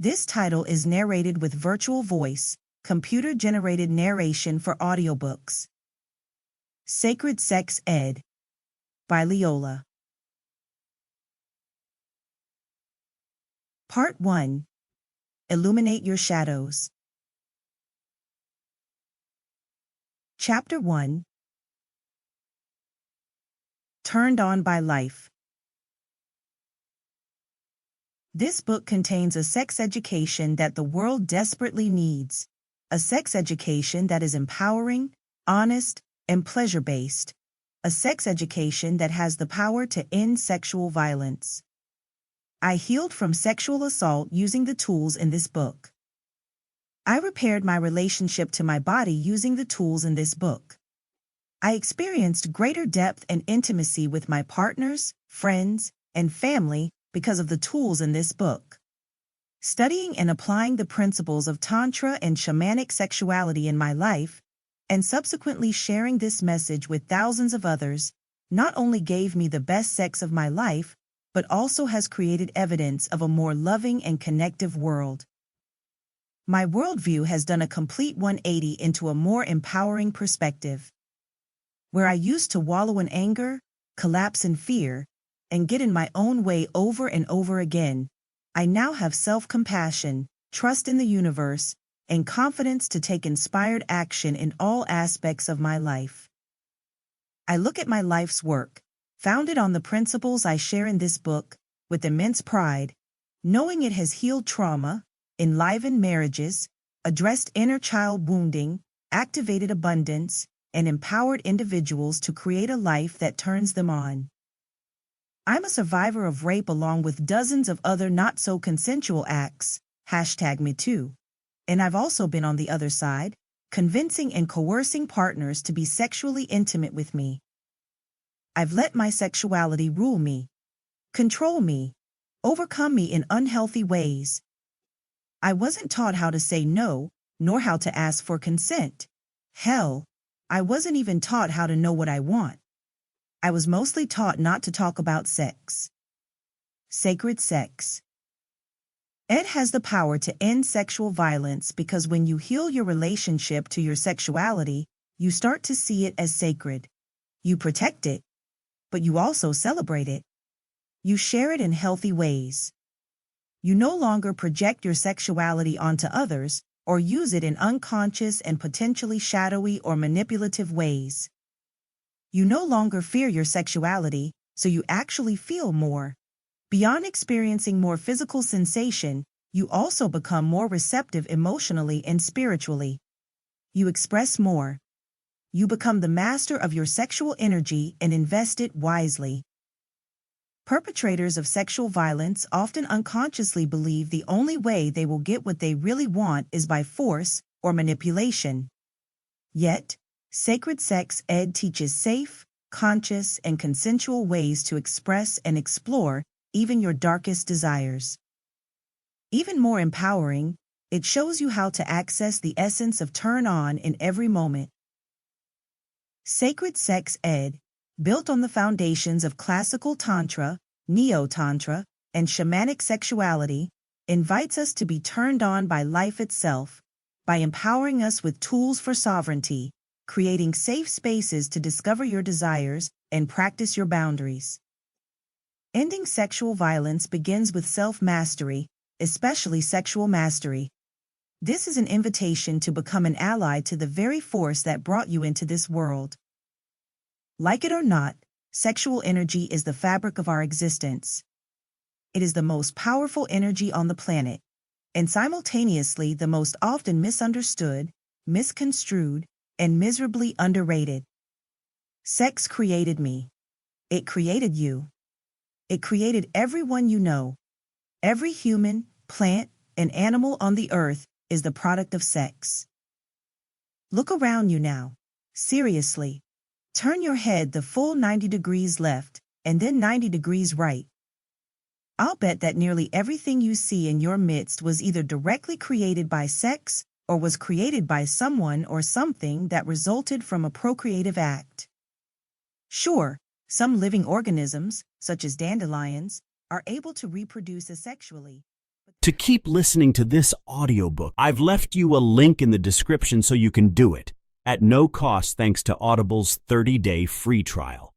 This title is narrated with virtual voice, computer-generated narration for audiobooks. Sacred Sex Ed by Leola. Part 1. Illuminate Your Shadows. Chapter 1. Turned On by Life. This book contains a sex education that the world desperately needs, a sex education that is empowering, honest, and pleasure-based, a sex education that has the power to end sexual violence. I healed from sexual assault using the tools in this book. I repaired my relationship to my body using the tools in this book. I experienced greater depth and intimacy with my partners, friends, and family because of the tools in this book. Studying and applying the principles of Tantra and shamanic sexuality in my life, and subsequently sharing this message with thousands of others, not only gave me the best sex of my life, but also has created evidence of a more loving and connective world. My worldview has done a complete 180 into a more empowering perspective. Where I used to wallow in anger, collapse in fear, and get in my own way over and over again, I now have self-compassion, trust in the universe, and confidence to take inspired action in all aspects of my life. I look at my life's work, founded on the principles I share in this book, with immense pride, knowing it has healed trauma, enlivened marriages, addressed inner child wounding, activated abundance, and empowered individuals to create a life that turns them on. I'm a survivor of rape along with dozens of other not-so-consensual acts, #MeToo. And I've also been on the other side, convincing and coercing partners to be sexually intimate with me. I've let my sexuality rule me, control me, overcome me in unhealthy ways. I wasn't taught how to say no, nor how to ask for consent. Hell, I wasn't even taught how to know what I want. I was mostly taught not to talk about sex. Sacred Sex Ed has the power to end sexual violence because when you heal your relationship to your sexuality, you start to see it as sacred. You protect it, but you also celebrate it. You share it in healthy ways. You no longer project your sexuality onto others or use it in unconscious and potentially shadowy or manipulative ways. You no longer fear your sexuality, so you actually feel more. Beyond experiencing more physical sensation, you also become more receptive emotionally and spiritually. You express more. You become the master of your sexual energy and invest it wisely. Perpetrators of sexual violence often unconsciously believe the only way they will get what they really want is by force or manipulation. Yet, Sacred Sex Ed teaches safe, conscious, and consensual ways to express and explore even your darkest desires. Even more empowering, it shows you how to access the essence of turn on in every moment. Sacred Sex Ed, built on the foundations of classical Tantra, Neo-Tantra, and shamanic sexuality, invites us to be turned on by life itself, by empowering us with tools for sovereignty, creating safe spaces to discover your desires and practice your boundaries. Ending sexual violence begins with self-mastery, especially sexual mastery. This is an invitation to become an ally to the very force that brought you into this world. Like it or not, sexual energy is the fabric of our existence. It is the most powerful energy on the planet, and simultaneously the most often misunderstood, misconstrued, and miserably underrated. Sex created me. It created you. It created everyone you know. Every human, plant, and animal on the earth is the product of sex. Look around you now. Seriously. Turn your head the full 90 degrees left, and then 90 degrees right. I'll bet that nearly everything you see in your midst was either directly created by sex or was created by someone or something that resulted from a procreative act. Sure, some living organisms, such as dandelions, are able to reproduce asexually, but To keep listening to this audiobook, I've left you a link in the description so you can do it, at no cost thanks to Audible's 30-day free trial.